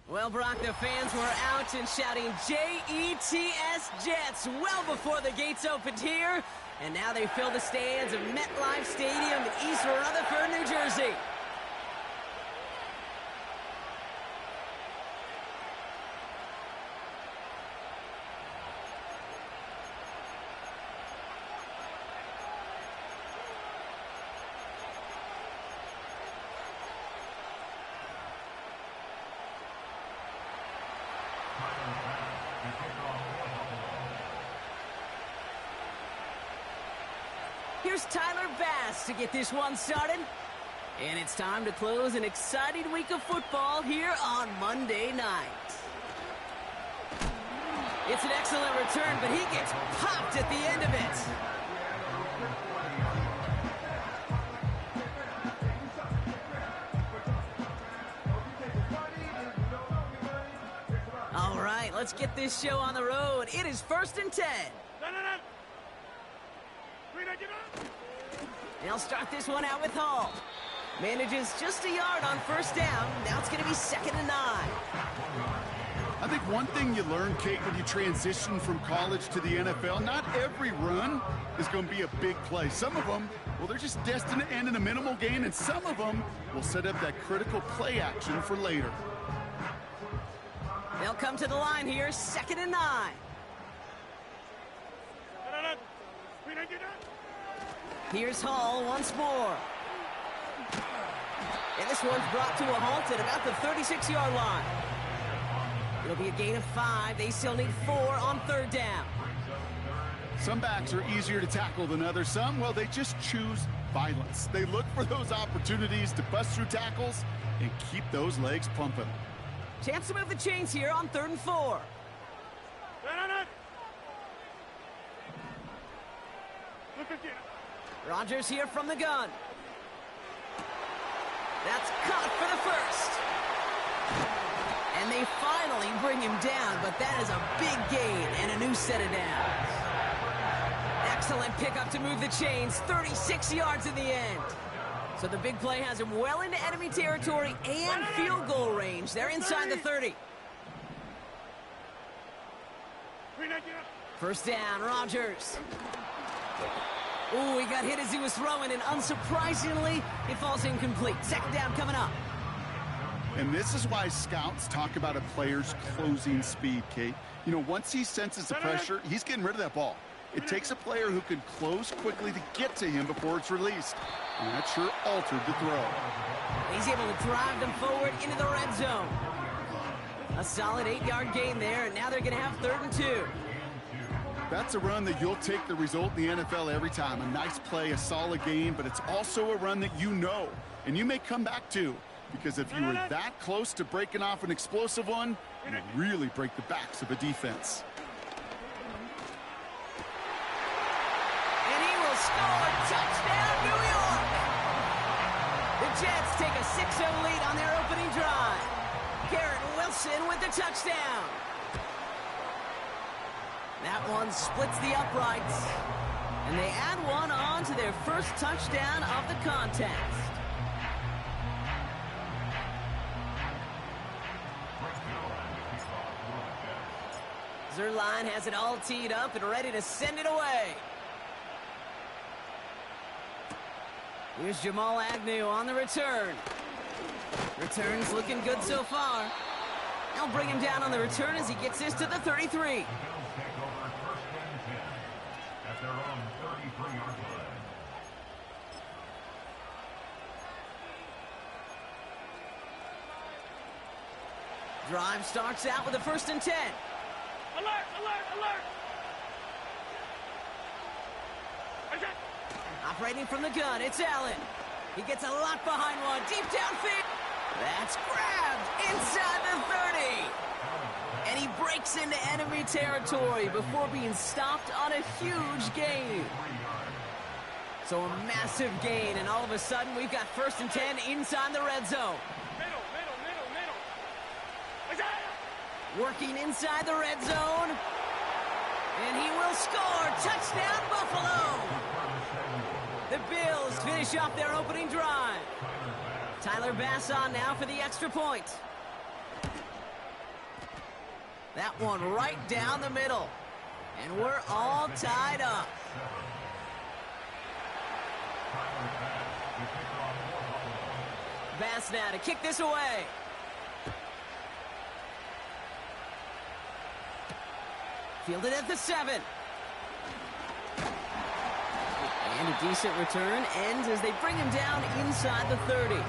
Well, Brock, the fans were out and shouting J-E-T-S Jets well before the gates opened here. And now they fill the stands of MetLife Stadium in East Rutherford, New Jersey. Here's Tyler Bass to get this one started. And it's time to close an exciting week of football here on Monday night. It's an excellent return, but he gets popped at the end of it. All right, let's get this show on the road. It is 1st and 10. They'll start this one out with Hall. Manages just a yard on 1st down. Now it's going to be 2nd and 9. I think one thing you learn, Kate, when you transition from college to the NFL, not every run is going to be a big play. Some of them, well, they're just destined to end in a minimal gain, and some of them will set up that critical play action for later. They'll come to the line here, 2nd and 9. Here's Hall once more. And this one's brought to a halt at about the 36-yard line. It'll be a gain of 5. They still need 4 on 3rd down. Some backs are easier to tackle than others. Some, well, they just choose violence. They look for those opportunities to bust through tackles and keep those legs pumping. Chance to move the chains here on 3rd and 4. Rodgers here from the gun. That's caught for the first. And they finally bring him down, but that is a big gain and a new set of downs. Excellent pickup to move the chains, 36 yards in the end. So the big play has him well into enemy territory and field goal range. They're inside the 30. 1st down, Rodgers. Ooh, he got hit as he was throwing, and unsurprisingly, it falls incomplete. 2nd down coming up. And this is why scouts talk about a player's closing speed, Kate. You know, once he senses the pressure, he's getting rid of that ball. It takes a player who can close quickly to get to him before it's released. And that sure altered the throw. He's able to drive them forward into the red zone. A solid 8-yard gain there, and now they're going to have 3rd and 2. That's a run that you'll take the result in the NFL every time. A nice play, a solid game, but it's also a run that you know, and you may come back to, because if you were that close to breaking off an explosive one, you really break the backs of a defense. And he will score. Touchdown, New York! The Jets take a 6-0 lead on their opening drive. Garrett Wilson with the touchdown. That one splits the uprights. And they add one on to their first touchdown of the contest. Zerline has it all teed up and ready to send it away. Here's Jamal Agnew on the return. Return's looking good so far. They'll bring him down on the return as he gets this to the 33. Drive starts out with a 1st and 10. Alert, alert, alert! Operating from the gun, it's Allen. He gets a lot behind one, deep downfield. That's grabbed inside the 30. And he breaks into enemy territory before being stopped on a huge gain. So a massive gain, and all of a sudden we've got 1st and 10 inside the red zone. Working inside the red zone. And he will score. Touchdown, Buffalo. The Bills finish off their opening drive. Tyler Bass on now for the extra point. That one right down the middle. And we're all tied up. Bass now to kick this away. Fielded at the 7. And a decent return ends as they bring him down inside the 30.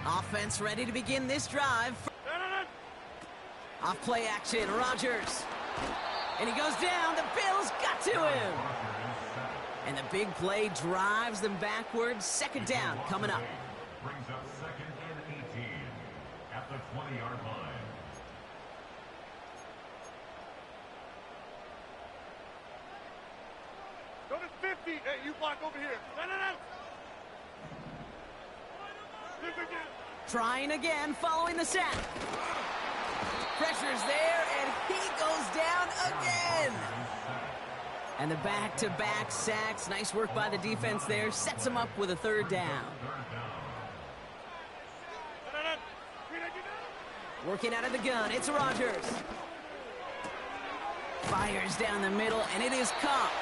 Offense ready to begin this drive. Off play action, Rodgers. And he goes down. The Bills got to him. And the big play drives them backwards. Second down coming up. Brings up second and 18 at the 20-yard line. Go to 50. Hey, you block over here. No. Trying again, following the sack. Pressure's there, and he goes down again. And the back-to-back sacks. Nice work by the defense there. Sets him up with a third down. Working out of the gun, it's Rodgers. Fires down the middle, and it is caught.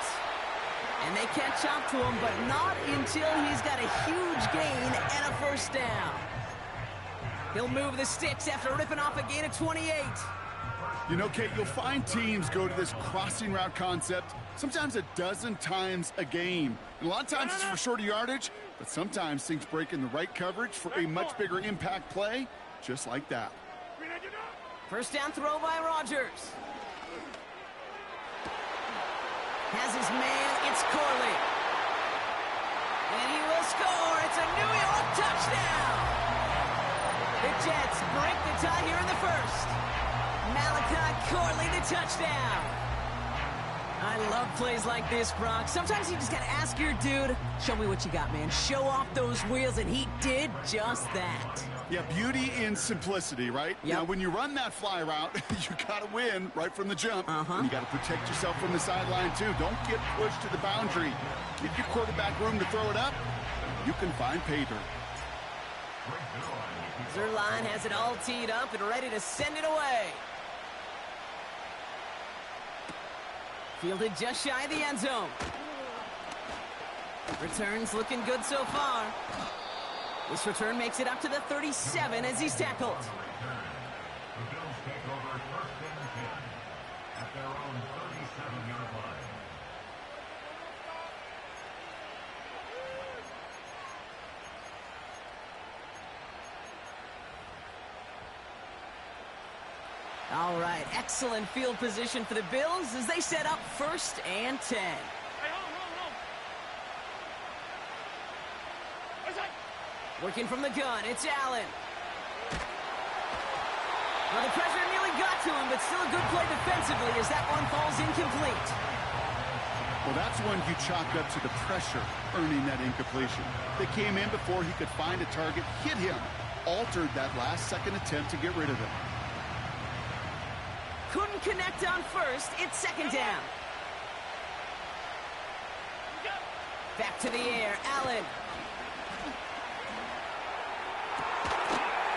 And they catch up to him, but not until he's got a huge gain and a first down. He'll move the sticks after ripping off a gain of 28. You know, Kate, you'll find teams go to this crossing route concept sometimes a dozen times a game. And a lot of times it's for shorter yardage, but sometimes things break in the right coverage for a much bigger impact play, just like that. First down throw by Rodgers. Has his man, it's Corley. And he will score. It's a New York touchdown. The Jets break the tie here in the first. Malachi Corley, the touchdown. I love plays like this, Brock. Sometimes you just got to ask your dude, show me what you got, man. Show off those wheels, and he did just that. Yeah, beauty in simplicity, right? Yep. Now, when you run that fly route, you got to win right from the jump. And you got to protect yourself from the sideline, too. Don't get pushed to the boundary. Give your quarterback room to throw it up. You can find pay dirt. Zerline has it all teed up and ready to send it away. Fielded just shy of the end zone. Returns looking good so far. This return makes it up to the 37 as he's tackled. The Bills take over first and 10 at their own 37-yard line. All right, excellent field position for the Bills as they set up first and 10. Hey, hold. What's that? Working from the gun, it's Allen. Well, the pressure nearly got to him, but still a good play defensively as that one falls incomplete. Well, that's one you chalk up to the pressure earning that incompletion. They came in before he could find a target, hit him, altered that last-second attempt to get rid of him. Couldn't connect on first. It's second down. Back to the air. Allen.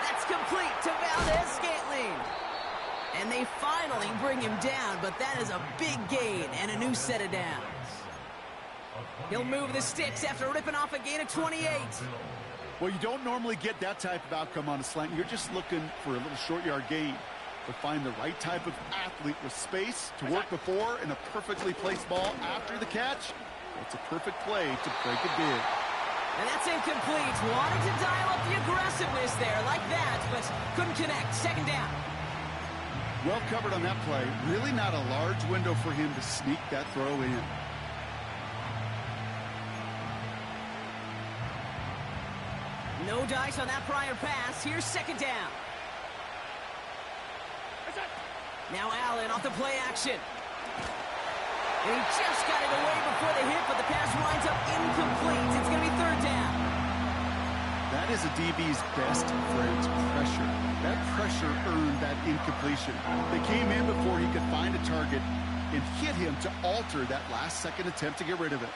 That's complete to Valdez-Scantling. And they finally bring him down, but that is a big gain and a new set of downs. He'll move the sticks after ripping off a gain of 28. Well, you don't normally get that type of outcome on a slant. You're just looking for a little short yard gain. But find the right type of athlete with space to work before and a perfectly placed ball after the catch. It's a perfect play to break it big. And that's incomplete. Wanted to dial up the aggressiveness there like that, but couldn't connect. Second down. Well covered on that play. Really not a large window for him to sneak that throw in. No dice on that prior pass. Here's second down. Now Allen off the play action. And he just got it away before the hit, but the pass winds up incomplete. It's going to be third down. That is a DB's best friend, pressure. That pressure earned that incompletion. They came in before he could find a target and hit him to alter that last-second attempt to get rid of it.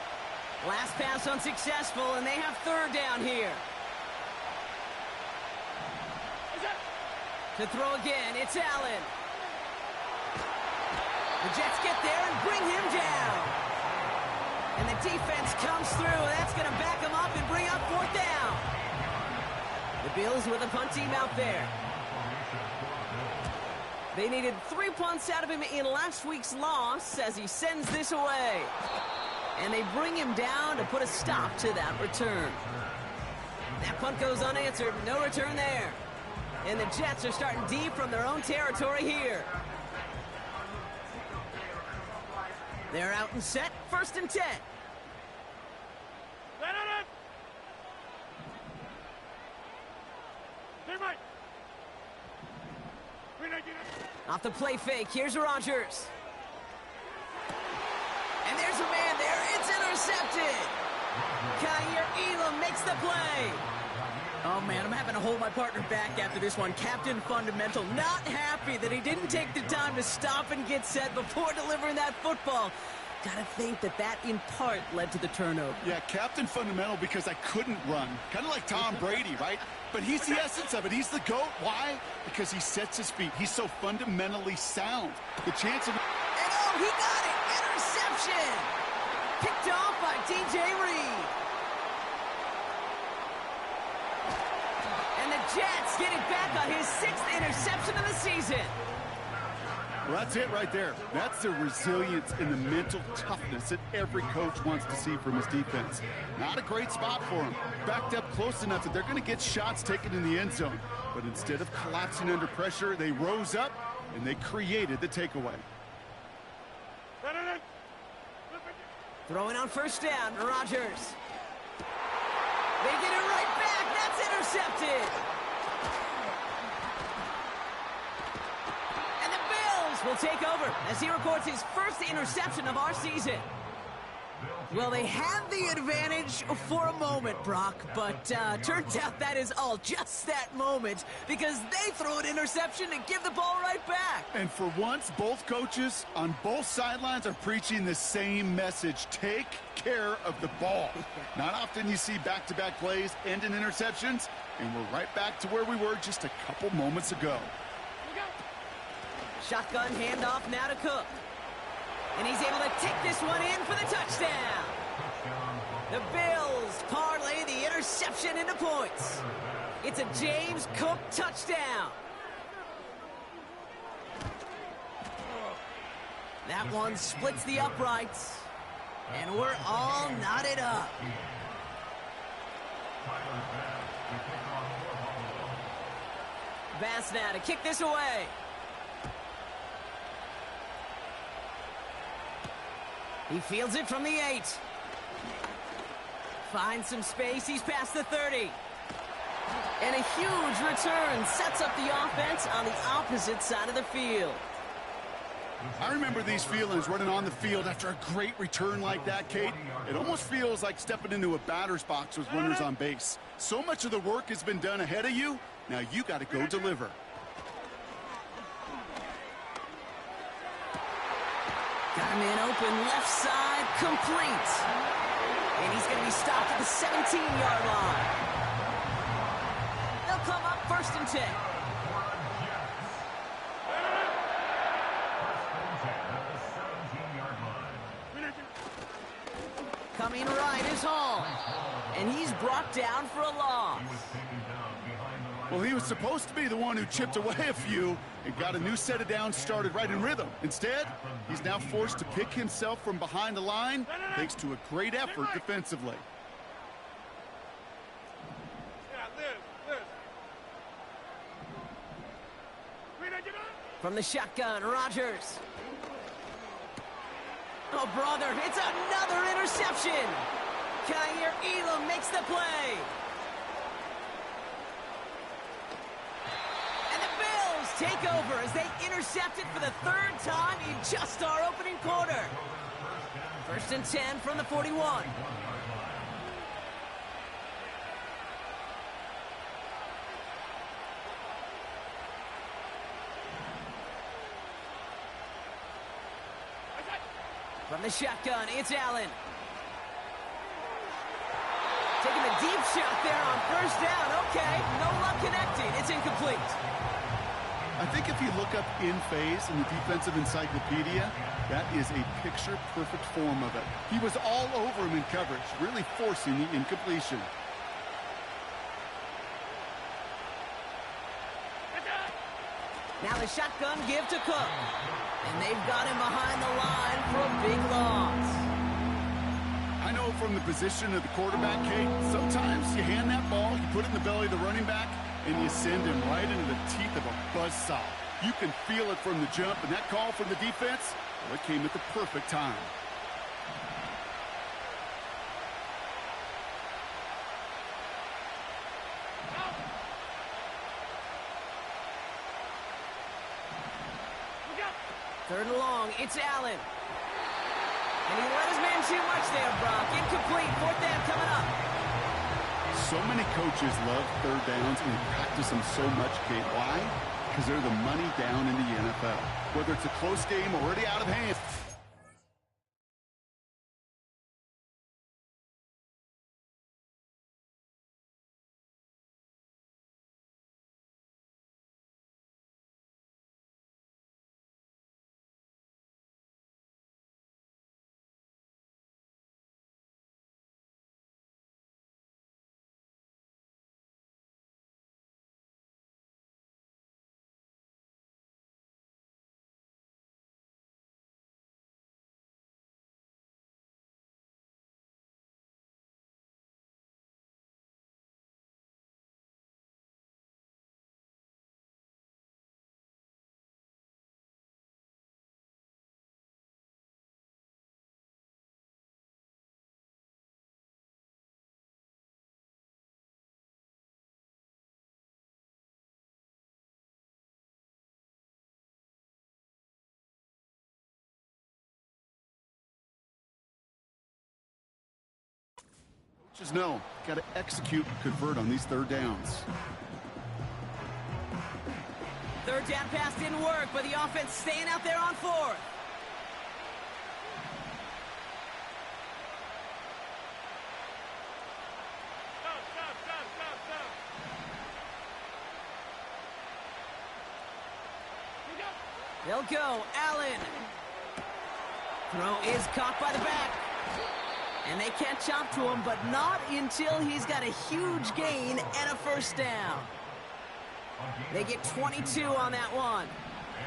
Last pass unsuccessful, and they have third down here. To throw again, it's Allen. The Jets get there and bring him down. And the defense comes through. That's going to back him up and bring up 4th down. The Bills with a punt team out there. They needed 3 punts out of him in last week's loss as he sends this away. And they bring him down to put a stop to that return. That punt goes unanswered. No return there. And the Jets are starting deep from their own territory here. They're out and set. 1st and 10. Off the play fake, here's Rodgers. And there's a man there, it's intercepted. Kaiir Elam makes the play. Oh man, I'm having to hold my partner back after this one. Captain Fundamental not happy that he didn't take the time to stop and get set before delivering that football. Gotta think that in part led to the turnover. Yeah, Captain Fundamental because I couldn't run. Kind of like Tom Brady, right? But he's the essence of it. He's the GOAT. Why? Because he sets his feet. He's so fundamentally sound. The chance of... And oh, he got it! Interception! Picked off by DJ Reed. And the Jets get it back on his 6th interception of the season. Well, that's it right there. That's the resilience and the mental toughness that every coach wants to see from his defense. Not a great spot for him. Backed up close enough that they're going to get shots taken in the end zone. But instead of collapsing under pressure, they rose up and they created the takeaway. Throwing on 1st down, Rodgers. They get it right back. That's intercepted. Will take over as he records his 1st interception of our season. Well, they had the advantage for a moment, Brock, but turns out that is all just that moment because they throw an interception and give the ball right back. And for once, both coaches on both sidelines are preaching the same message. Take care of the ball. Not often you see back-to-back plays end in interceptions, and we're right back to where we were just a couple moments ago. Shotgun handoff now to Cook. And he's able to take this one in for the touchdown. The Bills parlay the interception into points. It's a James Cook touchdown. That one splits the uprights. And we're all knotted up. Bass now to kick this away. He fields it from the 8. Finds some space. He's past the 30. And a huge return sets up the offense on the opposite side of the field. I remember these feelings running on the field after a great return like that, Kate. It almost feels like stepping into a batter's box with runners on base. So much of the work has been done ahead of you. Now you got to go deliver. Got a man open, left side, complete. And he's going to be stopped at the 17-yard line. They'll come up 1st and 10. Coming right is Hall. And he's brought down for a loss. Well, he was supposed to be the one who chipped away a few and got a new set of downs started right in rhythm. Instead, he's now forced to pick himself from behind the line thanks to a great effort defensively. From the shotgun, Rodgers. Oh, brother, it's another interception. Kaiir Elam makes the play. And the Bills take over as they intercept it for the 3rd time in just our opening quarter. 1st and 10 from the 41. From the shotgun, it's Allen. Taking a deep shot there on 1st down. Okay, no luck connecting. It's incomplete. I think if you look up in phase in the defensive encyclopedia, that is a picture-perfect form of it. He was all over him in coverage, really forcing the incompletion. Now the shotgun give to Cook. And they've got him behind the line for a big loss. I know from the position of the quarterback, Kate, sometimes you hand that ball, you put it in the belly of the running back, and you send him right into the teeth of a buzzsaw. You can feel it from the jump, and that call from the defense, well, it came at the perfect time. Third and long, it's Allen. And he let his man too much there, Brock. Incomplete, fourth down coming up. So many coaches love third downs and they practice them so much, Kate. Why? Because they're the money down in the NFL. Whether it's a close game already out of hand. Just know, got to execute and convert on these third downs. Third down pass didn't work, but the offense staying out there on fourth. They'll go. Allen. Throw is caught by the back. And they can't chop to him, but not until he's got a huge gain and a first down. They get 22 on that one.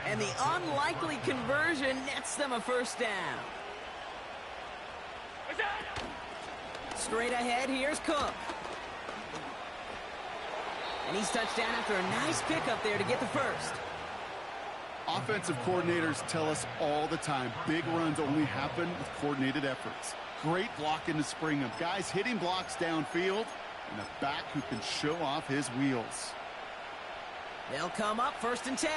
And the unlikely conversion nets them a first down. Straight ahead, here's Cook. And he's touched down after a nice pickup there to get the first. Offensive coordinators tell us all the time, big runs only happen with coordinated efforts. Great blocking to spring them. Guys hitting blocks downfield, and a back who can show off his wheels. They'll come up first and 10.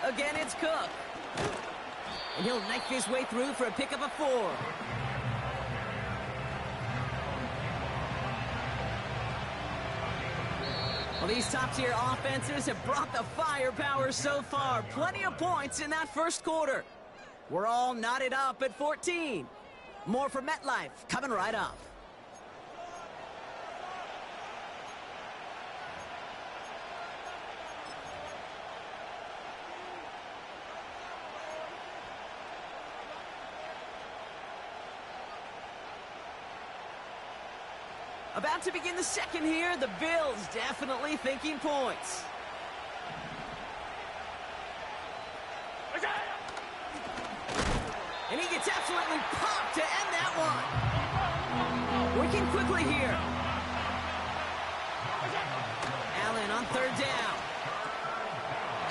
Again, it's Cook. And he'll knife his way through for a pickup of 4. Well, these top-tier offenses have brought the firepower so far. Plenty of points in that first quarter. We're all knotted up at 14. More for MetLife coming right up. About to begin the second here. The Bills definitely thinking points. And he gets absolutely popped to end that one. Working quickly here. Allen on third down.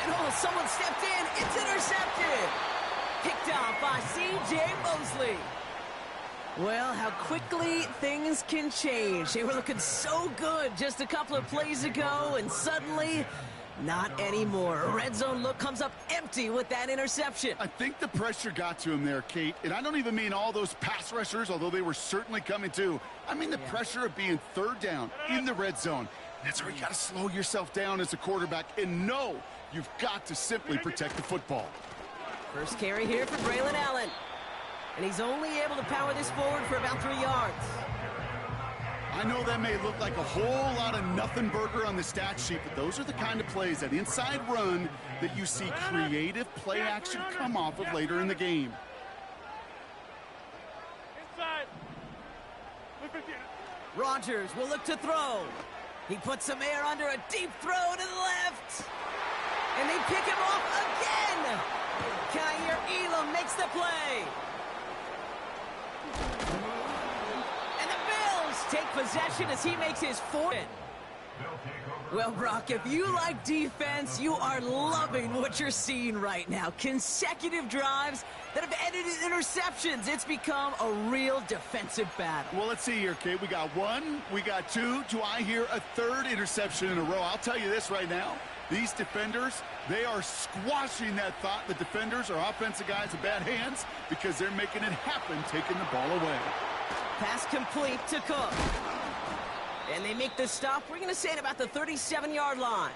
And oh, someone stepped in. It's intercepted. Picked off by C.J. Mosley. Well, how quickly things can change. They were looking so good just a couple of plays ago, and suddenly, not anymore. A red zone look comes up empty with that interception. I think the pressure got to him there, Kate. And I don't even mean all those pass rushers, although they were certainly coming too. I mean the pressure of being third down in the red zone. That's where you got to slow yourself down as a quarterback and know you've got to simply protect the football. First carry here for Braylon Allen. And he's only able to power this forward for about 3 yards. I know that may look like a whole lot of nothing burger on the stat sheet, but those are the kind of plays, that inside run, that you see creative play action come off of later in the game. Inside. Rodgers will look to throw. He puts some air under a deep throw to the left. And they pick him off again. Kaiir Elam makes the play. And the Bills take possession as he makes his fourth. Well, Brock, if you like defense, you are loving what you're seeing right now. Consecutive drives that have ended in interceptions. It's become a real defensive battle. Well, let's see here, Kate. We got one, we got two. Do I hear a third interception in a row? I'll tell you this right now. These defenders, they are squashing that thought. The defenders are offensive guys in bad hands because they're making it happen, taking the ball away. Pass complete to Cook. And they make the stop, we're going to say, at about the 37-yard line.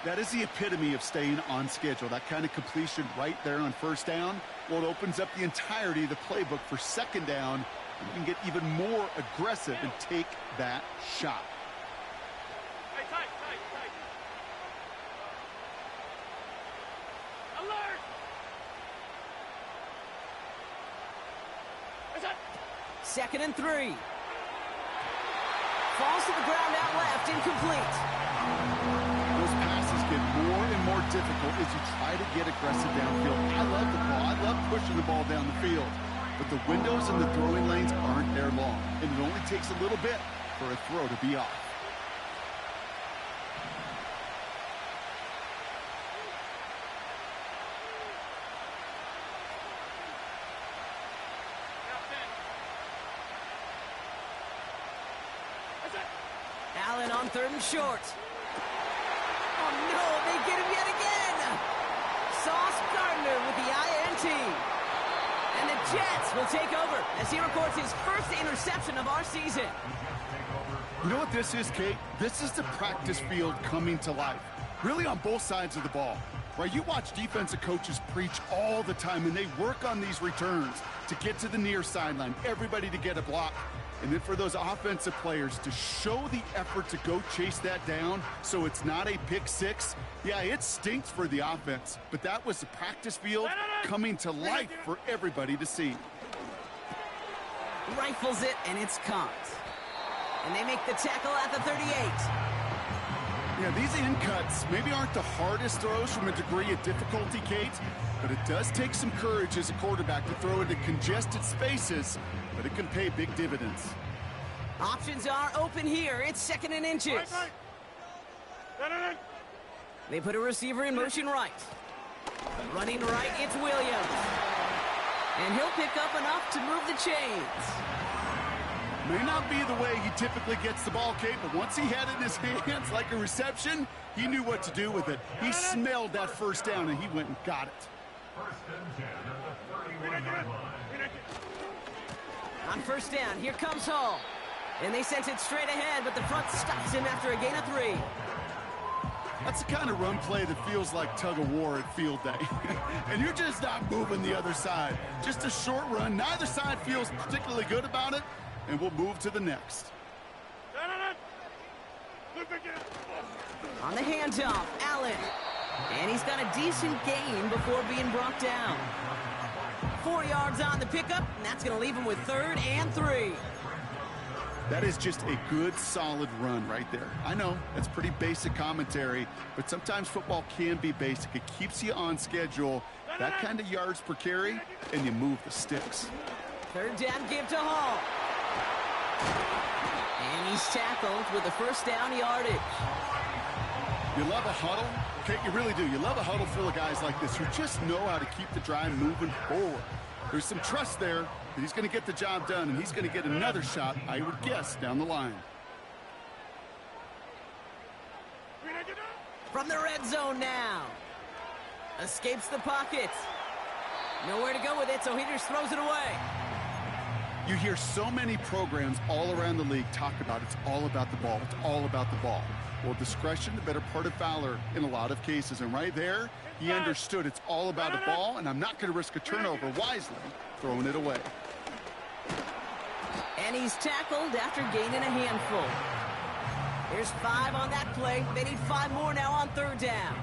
That is the epitome of staying on schedule. That kind of completion right there on first down. Well, it opens up the entirety of the playbook for second down. You can get even more aggressive and take that shot. Tight. Alert! Second and 3. Falls to the ground out left, incomplete. Those passes get more and more difficult as you try to get aggressive downfield. I love the ball. I love pushing the ball down the field. But the windows in the throwing lanes aren't there long. And it only takes a little bit for a throw to be off. Allen on 3rd and short. Oh, no, they get him yet again. Sauce Gardner with the INT. And the Jets will take over as he records his first interception of our season. You know what this is, Kate? This is the practice field coming to life. Really on both sides of the ball. Right, you watch defensive coaches preach all the time, and they work on these returns to get to the near sideline, everybody to get a block. And then for those offensive players to show the effort to go chase that down so it's not a pick six. Yeah, it stinks for the offense, but that was the practice field coming to life for everybody to see. Rifles it, and it's caught. And they make the tackle at the 38. Yeah, these in cuts maybe aren't the hardest throws from a degree of difficulty, Kate, but it does take some courage as a quarterback to throw into congested spaces, but it can pay big dividends. Options are open here. It's 2nd and inches. They put a receiver in motion right. Running right, it's Williams. And he'll pick up enough to move the chains. May not be the way he typically gets the ball, Kate, but once he had it in his hands like a reception, he knew what to do with it. He smelled that first down, and he went and got it. 1st and 10 at the 31-yard line. On first down, here comes Hall. And they sent it straight ahead, but the front stops him after a gain of 3. That's the kind of run play that feels like tug-of-war at field day. And you're just not moving the other side. Just a short run. Neither side feels particularly good about it, and we'll move to the next. On the handoff, Allen. And he's got a decent gain before being brought down. 4 yards on the pickup, and that's going to leave him with 3rd and 3. That is just a good, solid run right there. I know, that's pretty basic commentary, but sometimes football can be basic. It keeps you on schedule, that kind of yards per carry, and you move the sticks. 3rd down give to Hall. And he's tackled with the first down yardage. You love a huddle? Okay, you really do. You love a huddle full of guys like this who just know how to keep the drive moving forward. There's some trust there that he's going to get the job done, and he's going to get another shot, I would guess, down the line. From the red zone now. Escapes the pocket. Nowhere to go with it, so he just throws it away. You hear so many programs all around the league talk about it's all about the ball. It's all about the ball. Well, discretion, the better part of valor in a lot of cases. And right there, he understood it's all about the ball, and I'm not going to risk a turnover wisely, throwing it away. And he's tackled after gaining a handful. There's 5 on that play. They need 5 more now on 3rd down.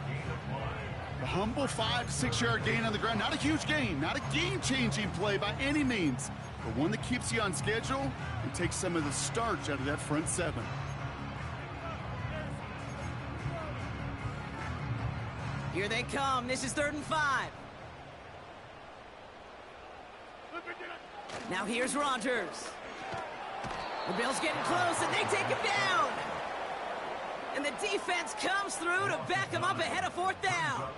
The humble 5 to 6 yard gain on the ground. Not a huge gain, not a game-changing play by any means, but one that keeps you on schedule and takes some of the starch out of that front 7. Here they come. This is 3rd and 5. Now here's Rodgers. The Bills getting close, and they take him down. And the defense comes through to back him up ahead of 4th down.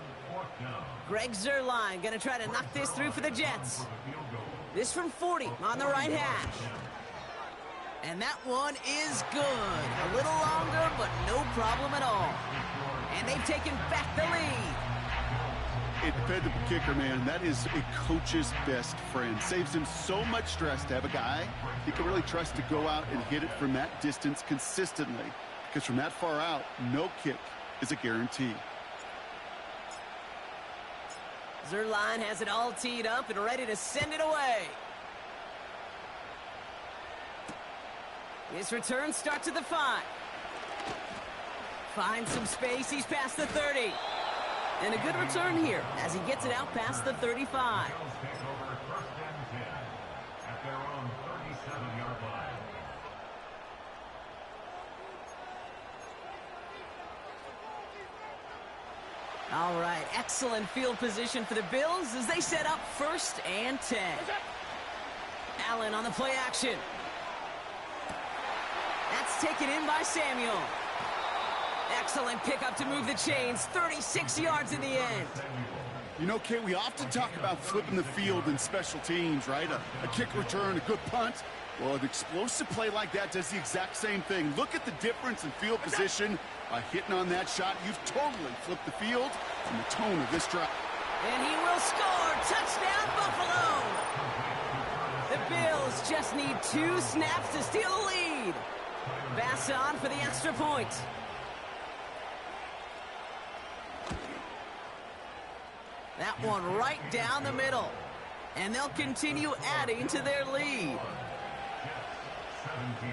Greg Zuerlein going to try to knock this through for the Jets. This from 40 on the right hash. And that one is good. A little longer, but no problem at all. And they've taken back the lead. A dependable kicker, man. That is a coach's best friend. Saves him so much stress to have a guy he can really trust to go out and hit it from that distance consistently. Because from that far out, no kick is a guarantee. Zuerlein has it all teed up and ready to send it away. His return starts at the 5. Finds some space. He's past the 30. And a good return here as he gets it out past the 35. All right, excellent field position for the Bills as they set up 1st and 10. Allen on the play action. That's taken in by Samuel. Excellent pickup to move the chains. 36 yards in the end. You know, Kate, we often talk about flipping the field in special teams, right? A kick return, a good punt. Well, an explosive play like that does the exact same thing. Look at the difference in field position. By hitting on that shot, you've totally flipped the field and the tone of this drive. And he will score. Touchdown, Buffalo. The Bills just need 2 snaps to steal the lead. Bass on for the extra point. That one right down the middle. And they'll continue adding to their lead. 17.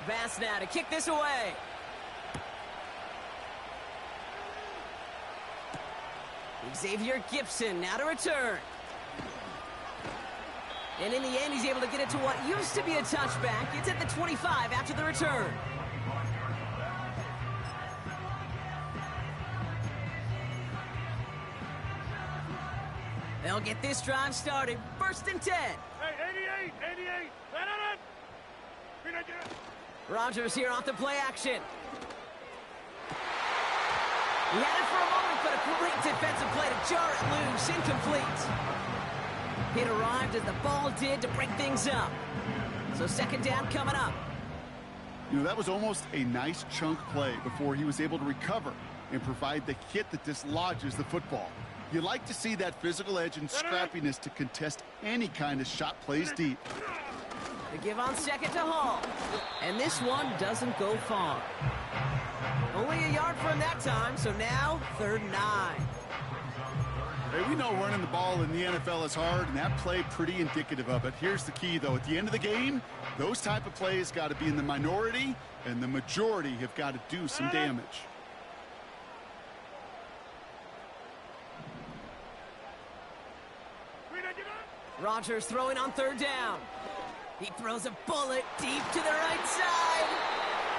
Bass now to kick this away. Xavier Gipson now to return. And in the end, he's able to get it to what used to be a touchback. It's at the 25 after the return. They'll get this drive started. 1st and 10. Hey, 88. Rodgers here off the play action. He had it for a moment, but a great defensive play to jar it loose. Incomplete. It arrived as the ball did to break things up. So 2nd down coming up. You know, that was almost a nice chunk play before he was able to recover and provide the hit that dislodges the football. You like to see that physical edge and scrappiness to contest any kind of shot plays deep. The give on 2nd to Hall. And this one doesn't go far. Only a yard for him that time, so now 3rd and 9. Hey, we know running the ball in the NFL is hard, and that play pretty indicative of it. Here's the key, though. At the end of the game, those type of plays got to be in the minority, and the majority have got to do some damage. Rodgers throwing on 3rd down. He throws a bullet deep to the right side.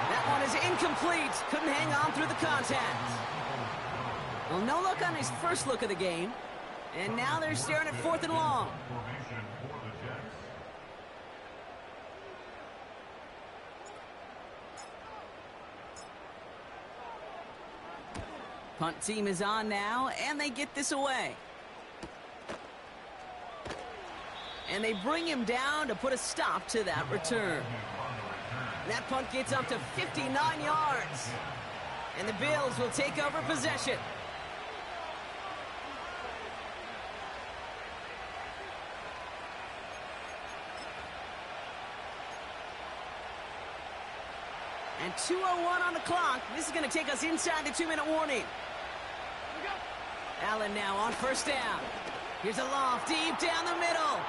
That one is incomplete. Couldn't hang on through the contact. Well, no look on his first look of the game. And now they're staring at 4th and long. Punt team is on now, and they get this away. And they bring him down to put a stop to that return. That punt gets up to 59 yards. And the Bills will take over possession. And 2:01 on the clock. This is going to take us inside the 2-minute warning. Allen now on first down. Here's a loft deep down the middle.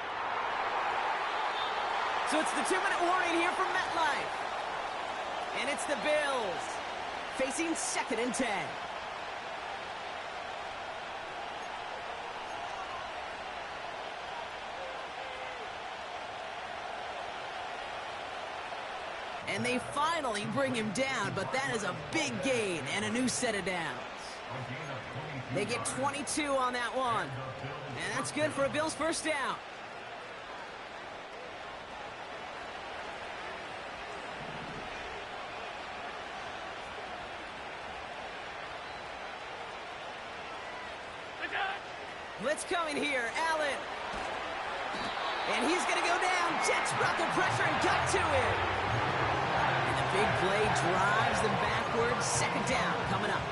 So it's the 2-minute warning here from MetLife. And it's the Bills facing 2nd and 10. And they finally bring him down, but that is a big gain and a new set of downs. They get 22 on that one. And that's good for a Bills first down. Blitz coming here, Allen. And he's going to go down. Jets brought the pressure and got to him. And the big play drives them backwards. 2nd down coming up.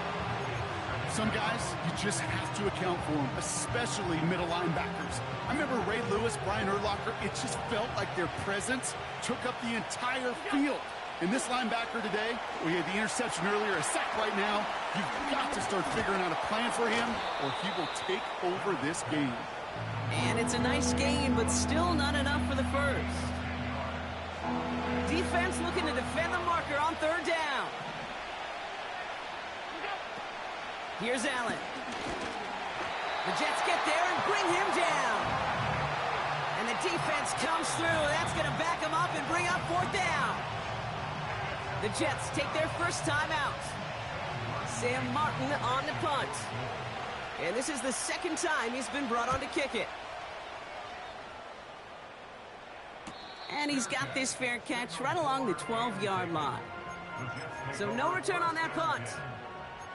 Some guys, you just have to account for them, especially middle linebackers. I remember Ray Lewis, Brian Urlacher, it just felt like their presence took up the entire field. And this linebacker today, we had the interception earlier, a sack right now. You've got to start figuring out a plan for him, or he will take over this game. And it's a nice game, but still not enough for the first. Defense looking to defend the marker on 3rd down. Here's Allen. The Jets get there and bring him down. And the defense comes through. That's going to back him up and bring up 4th down. The Jets take their first time out. Sam Martin on the punt. And this is the 2nd time he's been brought on to kick it. And he's got this fair catch right along the 12-yard line. So no return on that punt.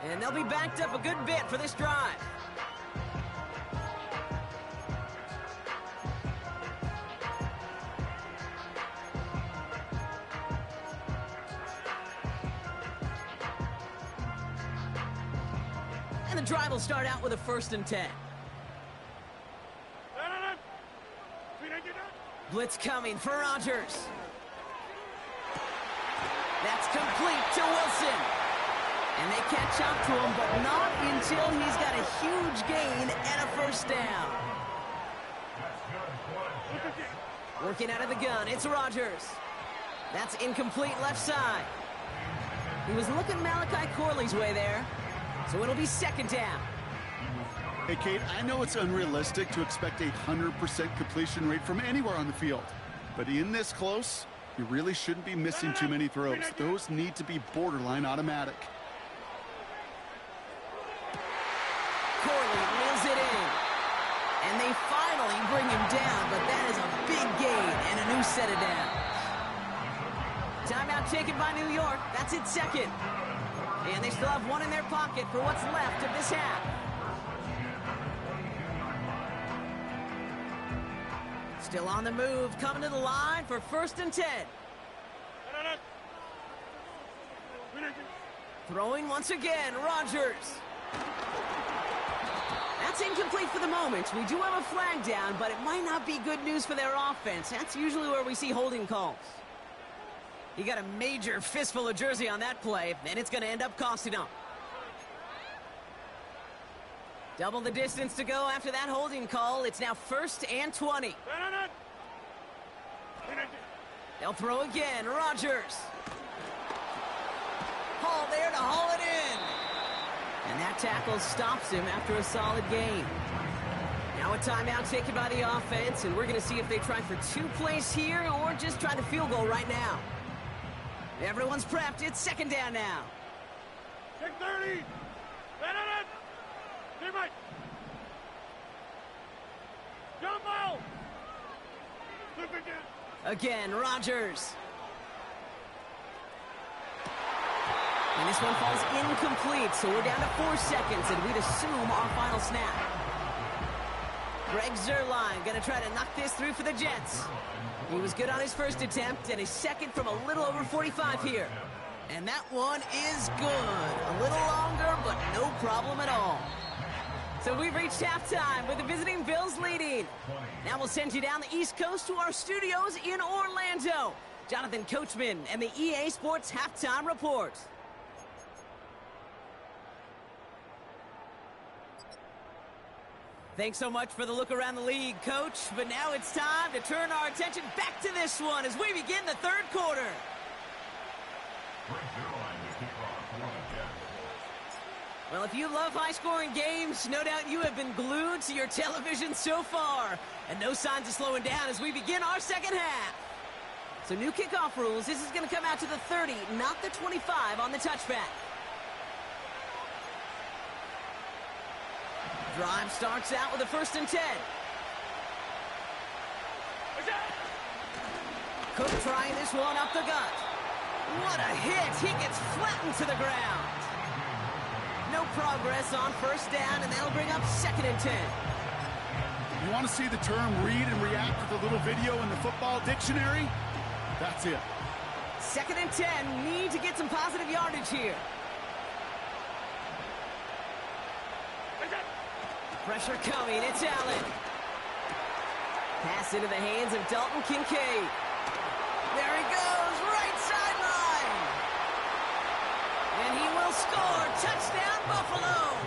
And they'll be backed up a good bit for this drive. And the drive will start out with a 1st and 10. Blitz coming for Rodgers. That's complete to Wilson. And they catch up to him, but not until he's got a huge gain and a 1st down. Working out of the gun, it's Rodgers. That's incomplete left side. He was looking Malachi Corley's way there. So it'll be 2nd down. Hey, Kate, I know it's unrealistic to expect a 100% completion rate from anywhere on the field. But in this close, you really shouldn't be missing too many throws. Those need to be borderline automatic. Corley reels it in. And they finally bring him down, but that is a big gain and a new set of downs. Timeout taken by New York. That's its 2nd. And they still have one in their pocket for what's left of this half. Still on the move, coming to the line for 1st and 10. Throwing once again, Rodgers. That's incomplete for the moment. We do have a flag down, but it might not be good news for their offense. That's usually where we see holding calls. He got a major fistful of jersey on that play, and it's going to end up costing him. Double the distance to go after that holding call. It's now 1st and 20. They'll throw again. Rodgers. Hall there to haul it in. And that tackle stops him after a solid gain. Now a timeout taken by the offense, and we're going to see if they try for 2 plays here or just try the field goal right now. Everyone's prepped. It's 2nd down now. Check 30. Teammate. Jump out. Again, Rodgers. And this one falls incomplete, so we're down to 4 seconds, and we'd assume our final snap. Greg Zuerlein going to try to knock this through for the Jets. He was good on his first attempt, and his second from a little over 45 here. And that one is good. A little longer, but no problem at all. So we've reached halftime with the visiting Bills leading. Now we'll send you down the East Coast to our studios in Orlando. Jonathan Coachman and the EA Sports Halftime Report. Thanks so much for the look around the league, Coach. But now it's time to turn our attention back to this one as we begin the third quarter. Well, if you love high-scoring games, no doubt you have been glued to your television so far. And no signs of slowing down as we begin our second half. So new kickoff rules. This is going to come out to the 30, not the 25 on the touchback. Drive starts out with a 1st and 10. Cook trying this one up the gut. What a hit! He gets flattened to the ground. No progress on 1st down, and that'll bring up 2nd and 10. You want to see the term read and react with a little video in the football dictionary? That's it. 2nd and 10. Need to get some positive yardage here. Pressure coming. It's Allen. Pass into the hands of Dalton Kincaid. There he goes. Right sideline. And he will score. Touchdown, Buffalo.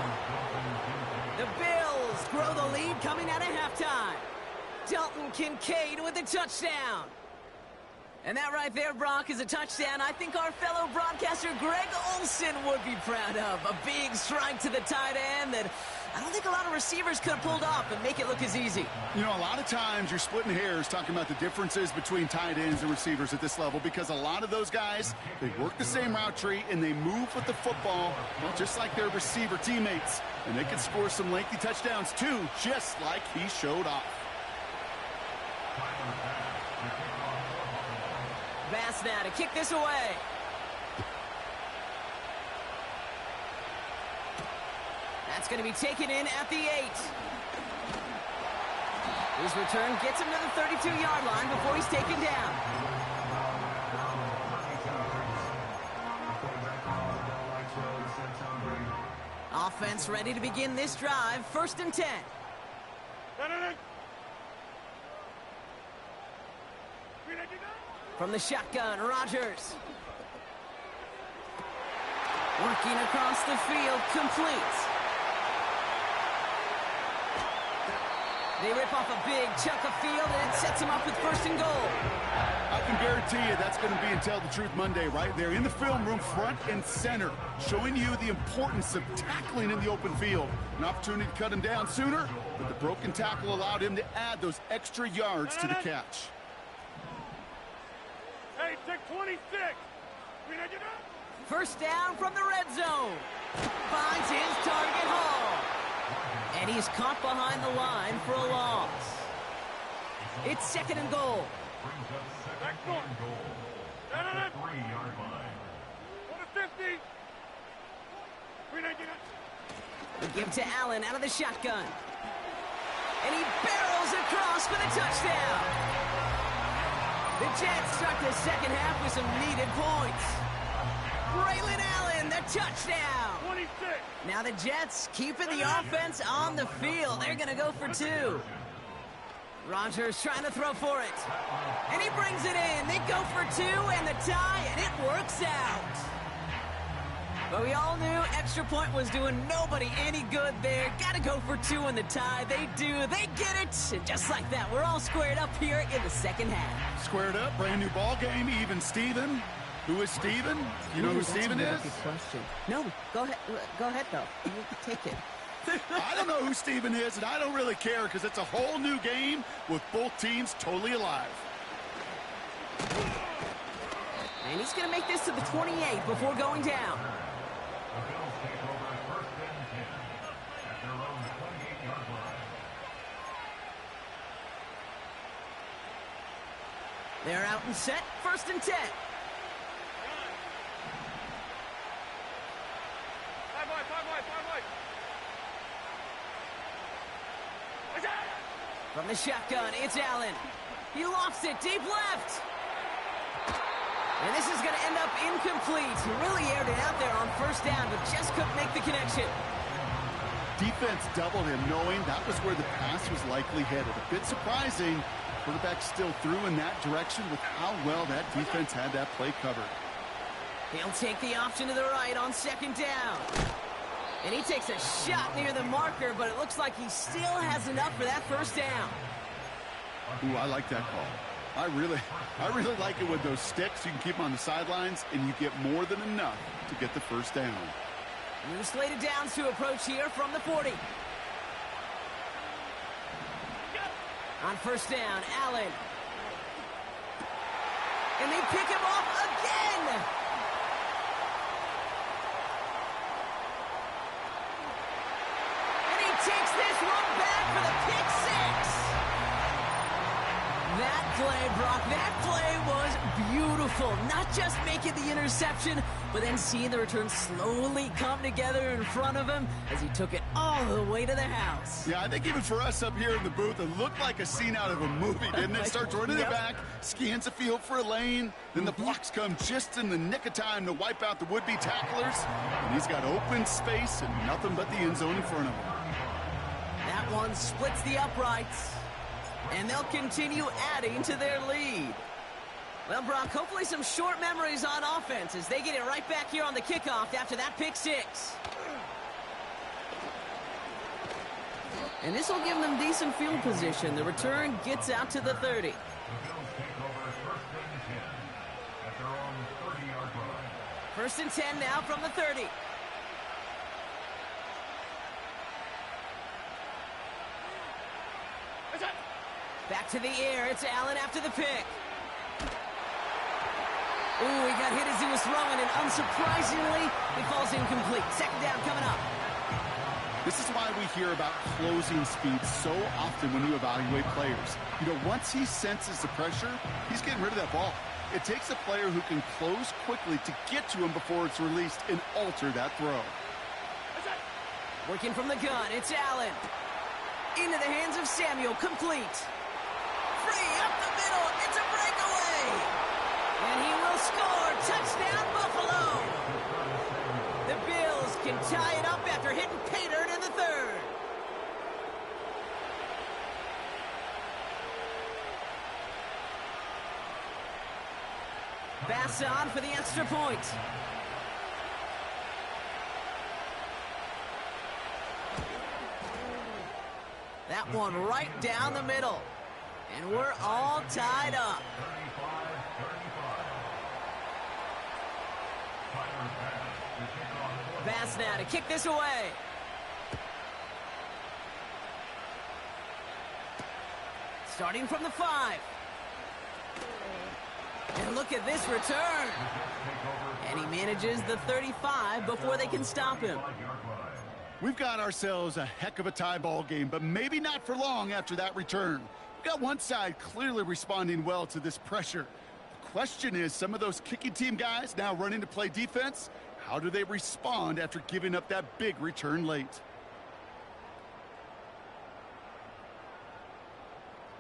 The Bills grow the lead coming out of halftime. Dalton Kincaid with a touchdown. And that right there, Brock, is a touchdown I think our fellow broadcaster Greg Olsen would be proud of. A big strike to the tight end that I don't think a lot of receivers could have pulled off and make it look as easy. You know, a lot of times you're splitting hairs talking about the differences between tight ends and receivers at this level because a lot of those guys, they work the same route tree and they move with the football, well, just like their receiver teammates. And they can score some lengthy touchdowns too, just like he showed off. Bass now to kick this away. That's going to be taken in at the 8. His return gets him to the 32-yard line before he's taken down. Offense ready to begin this drive. 1st and 10. From the shotgun, Rodgers. Working across the field, complete. They rip off a big chunk of field, and it sets them up with 1st and goal. I can guarantee you that's going to be in Tell the Truth Monday right there in the film room, front and center, showing you the importance of tackling in the open field. An opportunity to cut him down sooner, but the broken tackle allowed him to add those extra yards to the catch. Hey, take 26. 1st down from the red zone. Finds his target, Hall. And he's caught behind the line for a loss. It's 2nd and goal. Back goal. 3-yard line. 50. We give to Allen out of the shotgun. And he barrels across for the touchdown. The Jets start the second half with some needed points. Braylon Allen, the touchdown. 26. Now the Jets keeping the offense on the field. They're going to go for 2. Rodgers trying to throw for it. And he brings it in. They go for 2 and the tie, and it works out. But we all knew extra point was doing nobody any good there. Got to go for 2 in the tie. They do. They get it. And just like that, we're all squared up here in the second half. Squared up, brand new ball game, even Steven. Who is Steven? You know who Steven is? Good question. No, go ahead. Go ahead, though. You can take it. I don't know who Steven is, and I don't really care because it's a whole new game with both teams totally alive. And he's going to make this to the 28 before going down. The Bills take over 1st and 10 at their own 28-yard line. They're out and set. 1st and 10. From the shotgun, it's Allen. He lofts it deep left. And this is going to end up incomplete. He really aired it out there on first down, but just couldn't make the connection. Defense doubled him, knowing that was where the pass was likely headed. A bit surprising. Quarterback still threw in that direction with how well that defense had that play covered. He'll take the option to the right on second down. And he takes a shot near the marker, but it looks like he still has enough for that first down. Ooh, I like that call. I really like it with those sticks. You can keep them on the sidelines, and you get more than enough to get the first down. New slated downs to approach here from the 40. On first down, Allen. And they pick him off again. And he takes this one back for the pick six. That play, Brock, that play was beautiful. Not just making the interception, but then seeing the return slowly come together in front of him as he took it all the way to the house. Yeah, I think even for us up here in the booth, it looked like a scene out of a movie, didn't it? Starts running it back, scans the field for a lane, then the blocks come just in the nick of time to wipe out the would-be tacklers, and he's got open space and nothing but the end zone in front of him. That one splits the uprights, and they'll continue adding to their lead. Well, Brock, hopefully some short memories on offense as they get it right back here on the kickoff after that pick six. And this will give them decent field position. The return gets out to the 30. The Bills take over first and 10 at their own 30-yard line. First and 10 now from the 30. Back to the air. It's Allen after the pick. Ooh, he got hit as he was throwing, and unsurprisingly, he falls incomplete. Second down coming up. This is why we hear about closing speed so often when you evaluate players. You know, once he senses the pressure, he's getting rid of that ball. It takes a player who can close quickly to get to him before it's released and alter that throw. Working from the gun, it's Allen. Into the hands of Samuel, complete. Free up the middle, it's a breakaway. And he will score. Touchdown, Buffalo. The Bills can tie it up after hitting pay dirt in the third. Bass on for the extra point. That one right down the middle. And we're all tied up. Bass now to kick this away. Starting from the 5. And look at this return. And he manages the 35 before they can stop him. We've got ourselves a heck of a tie ball game, but maybe not for long after that return. We've got one side clearly responding well to this pressure. The question is, some of those kicking team guys now running to play defense, how do they respond after giving up that big return late?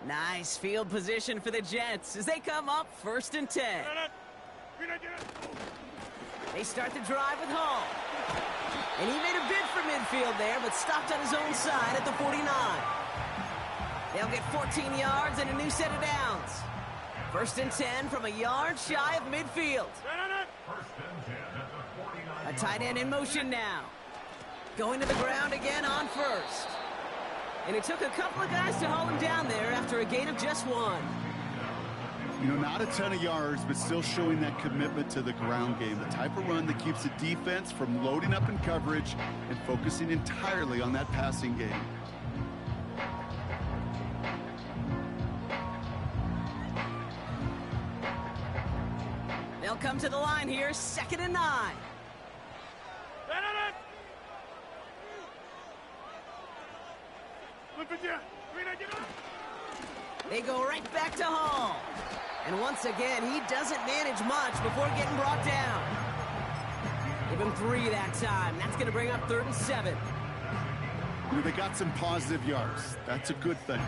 Nice field position for the Jets as they come up first and 10. They start the drive with Hall. And he made a bid for midfield there, but stopped on his own side at the 49. They'll get 14 yards and a new set of downs. First and 10 from a yard shy of midfield. A tight end in motion now. Going to the ground again on first. And it took a couple of guys to haul him down there after a gain of just 1. You know, not a ton of yards, but still showing that commitment to the ground game. The type of run that keeps the defense from loading up in coverage and focusing entirely on that passing game. They'll come to the line here, 2nd and 9. They go right back to Hall. And once again, he doesn't manage much before getting brought down. Give him 3 that time. That's going to bring up 3rd and 7. You know, they got some positive yards. That's a good thing.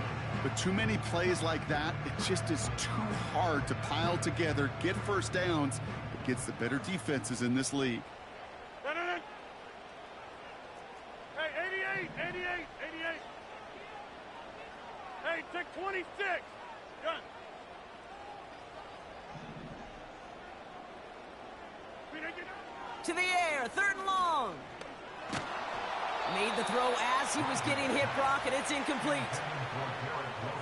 But too many plays like that, it just is too hard to pile together, get first downs against the better defenses in this league. Hey, 88, 88, 88. Hey, take 26. Done. To the air, 3rd and long. Made the throw as he was getting hit, Brock, and it's incomplete.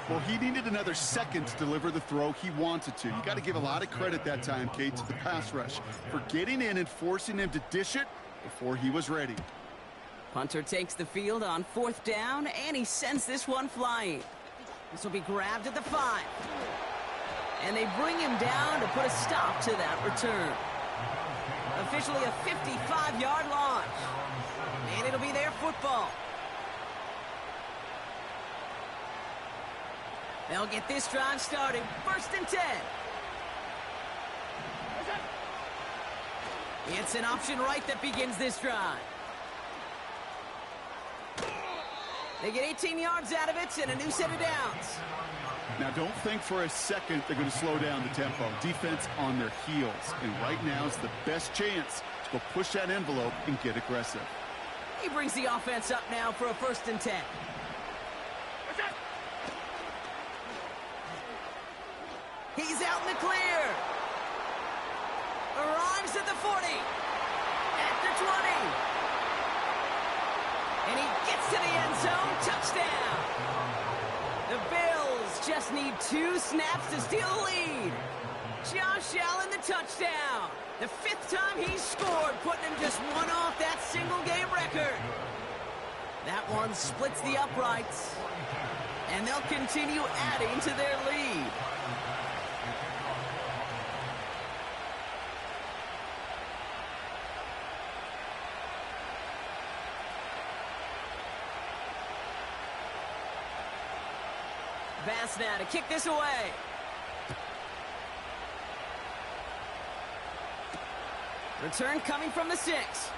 Well, he needed another second to deliver the throw he wanted to. You got to give a lot of credit that time, Kate, to the pass rush for getting in and forcing him to dish it before he was ready. Punter takes the field on 4th down, and he sends this one flying. This will be grabbed at the 5. And they bring him down to put a stop to that return. Officially a 55-yard launch. And it'll be their football. They'll get this drive started. 1st and 10. It's an option right that begins this drive. They get 18 yards out of it and a new set of downs. Now, don't think for a second they're going to slow down the tempo. Defense on their heels. And right now is the best chance to go push that envelope and get aggressive. He brings the offense up now for a 1st and 10. He's out in the clear. Arrives at the 40. At the 20. And he gets to the end zone. Touchdown. The Bills just need 2 snaps to steal the lead. Josh Allen the touchdown. The 5th time he's scored, putting him just 1 off that single-game record. That one splits the uprights. And they'll continue adding to their lead. Bass now to kick this away. Return coming from the 6.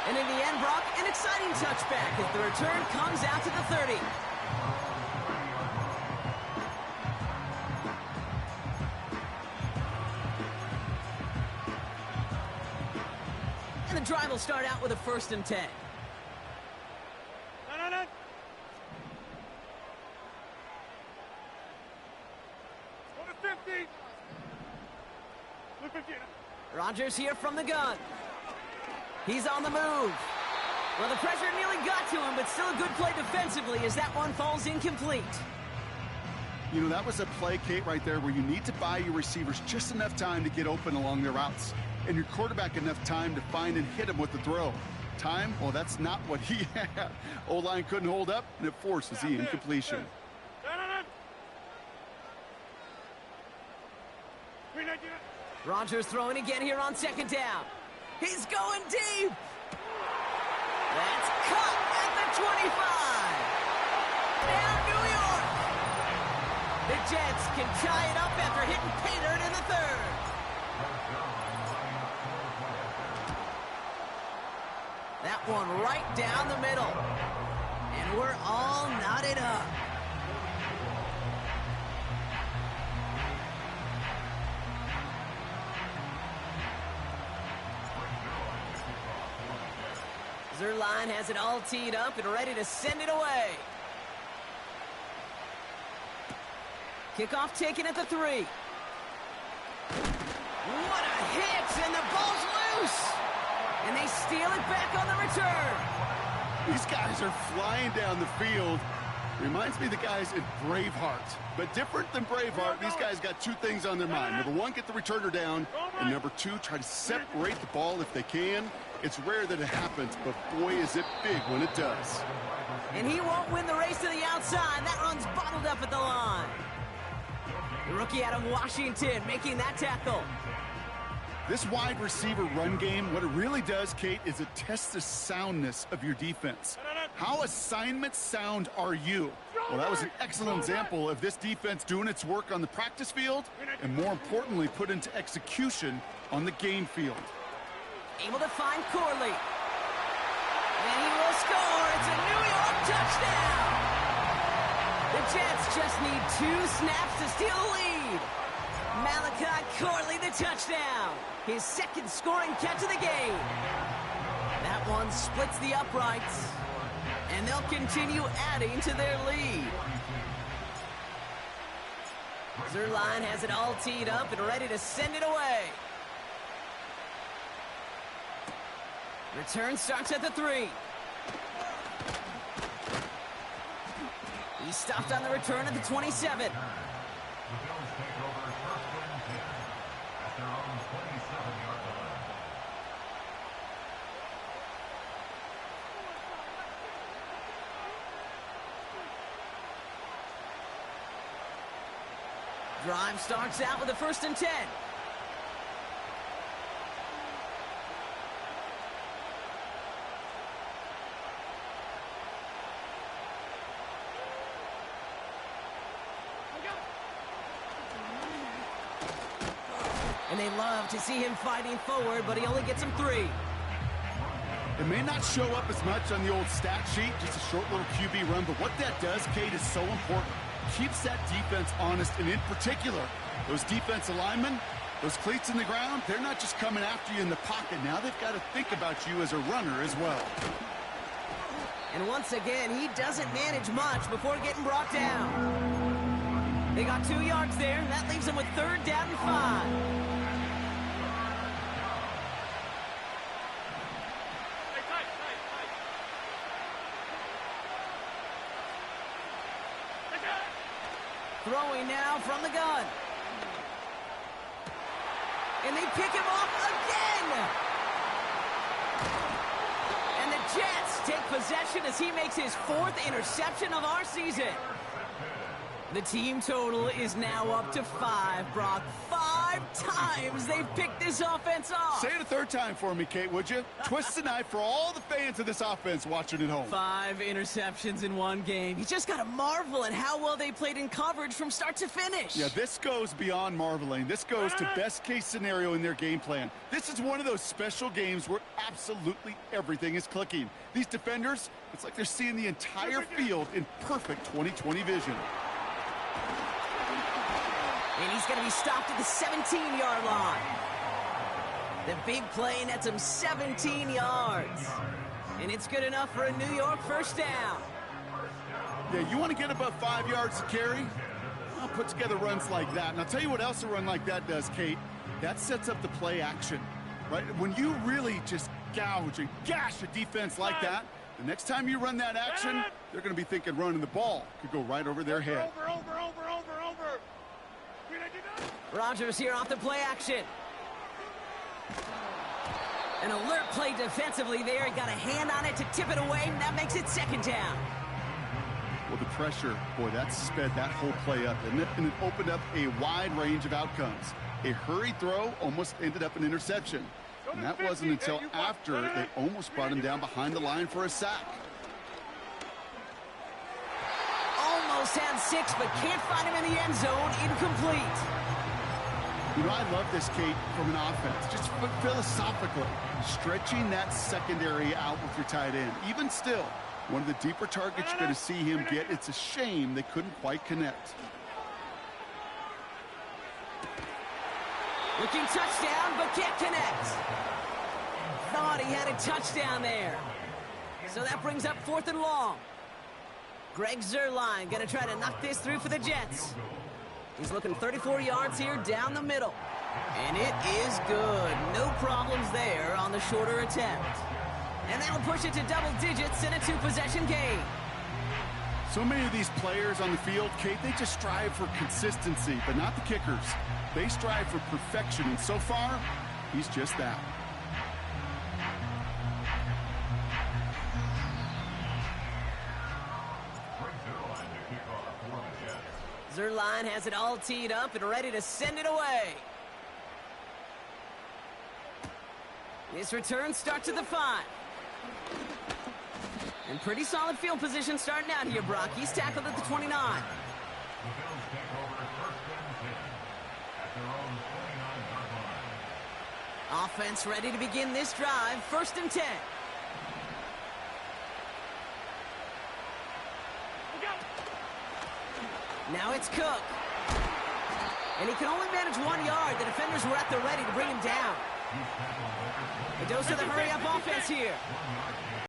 And in the end, Brock, an exciting touchback as the return comes out to the 30. And the drive will start out with a 1st and 10. Rodgers here from the gun. He's on the move. Well, the pressure nearly got to him, but still a good play defensively as that one falls incomplete. You know, that was a play, Kate, right there where you need to buy your receivers just enough time to get open along their routes. And your quarterback enough time to find and hit him with the throw. Time? Well, that's not what he had. O-line couldn't hold up, and it forces the incompletion. Rodgers throwing again here on 2nd down. He's going deep. That's caught at the 25. Now New York. The Jets can tie it up after hitting pay dirt in the 3rd. That one right down the middle. And we're all knotted up. Zerline has it all teed up and ready to send it away. Kickoff taken at the 3. What a hit, and the ball's loose. And they steal it back on the return. These guys are flying down the field. Reminds me of the guys in Braveheart. But different than Braveheart, these guys got 2 things on their mind. Number 1, get the returner down. And number 2, try to separate the ball if they can. It's rare that it happens, but boy, is it big when it does. And he won't win the race to the outside. That run's bottled up at the line. The rookie out of Washington making that tackle. This wide receiver run game, what it really does, Kate, is it tests the soundness of your defense. How assignment sound are you? Well, that was an excellent example of this defense doing its work on the practice field and, more importantly, put into execution on the game field. Able to find Corley. And he will score. It's a New York touchdown. The Jets just need 2 snaps to steal the lead. Malachi Corley, the touchdown. His second scoring catch of the game. That one splits the uprights. And they'll continue adding to their lead. Zuerlein has it all teed up and ready to send it away. Return starts at the 3. He stopped on the return at the 27. The Bills take over first and 10 at their own 27-yard line. Drive starts out with a 1st and 10. And they love to see him fighting forward, but he only gets him 3. It may not show up as much on the old stat sheet, just a short little QB run, but what that does, Kate, is so important. Keeps that defense honest, and in particular, those defensive linemen, those cleats in the ground, they're not just coming after you in the pocket. Now they've got to think about you as a runner as well. And once again, he doesn't manage much before getting brought down. They got 2 yards there, and that leaves them with 3rd down and 5. Throwing now from the gun. And they pick him off again. And the Jets take possession as he makes his 4th interception of our season. The team total is now up to 5, Brock. 5 times they've picked this offense off. Say it a 3rd time for me, Kate, would you? Twist the knife for all the fans of this offense watching at home. 5 interceptions in one game. You just got to marvel at how well they played in coverage from start to finish. Yeah, this goes beyond marveling. This goes to best-case scenario in their game plan. This is one of those special games where absolutely everything is clicking. These defenders, it's like they're seeing the entire field in perfect 20/20 vision. And he's going to be stopped at the 17-yard line. The big play nets him 17 yards. And it's good enough for a New York 1st down. Yeah, you want to get above 5 yards to carry? Well, put together runs like that. And I'll tell you what else a run like that does, Kate. That sets up the play action, right? When you really just gouge and gash a defense like that, the next time you run that action, they're going to be thinking running the ball. Could go right over their head. Over. Rodgers here off the play action. An alert play defensively there. He got a hand on it to tip it away, and that makes it 2nd down. Well, the pressure, boy, that sped that whole play up, didn't it? And it opened up a wide range of outcomes. A hurried throw almost ended up an interception. And that wasn't until after they almost brought him down behind the line for a sack. Almost had 6, but can't find him in the end zone. Incomplete. You know, I love this, Kate, from an offense. Just philosophically, stretching that secondary out with your tight end. Even still, one of the deeper targets you're going to see him get. It's a shame they couldn't quite connect. Looking touchdown, but can't connect. Thought he had a touchdown there. So that brings up 4th and long. Greg Zuerlein going to try to knock this through for the Jets. He's looking 34 yards here down the middle. And it is good. No problems there on the shorter attempt. And that'll push it to double digits in a 2-possession game. So many of these players on the field, Kate, they just strive for consistency, but not the kickers. They strive for perfection, and so far, he's just that. Zuerlein has it all teed up and ready to send it away. This return starts at the 5. And pretty solid field position starting out here, Brock. He's tackled at the 29. The Bills take over first and 10 at their own 29-yard line. Offense ready to begin this drive. First and 10. Now it's Cook. And he can only manage 1 yard. The defenders were at the ready to bring him down. A dose of the hurry-up offense here.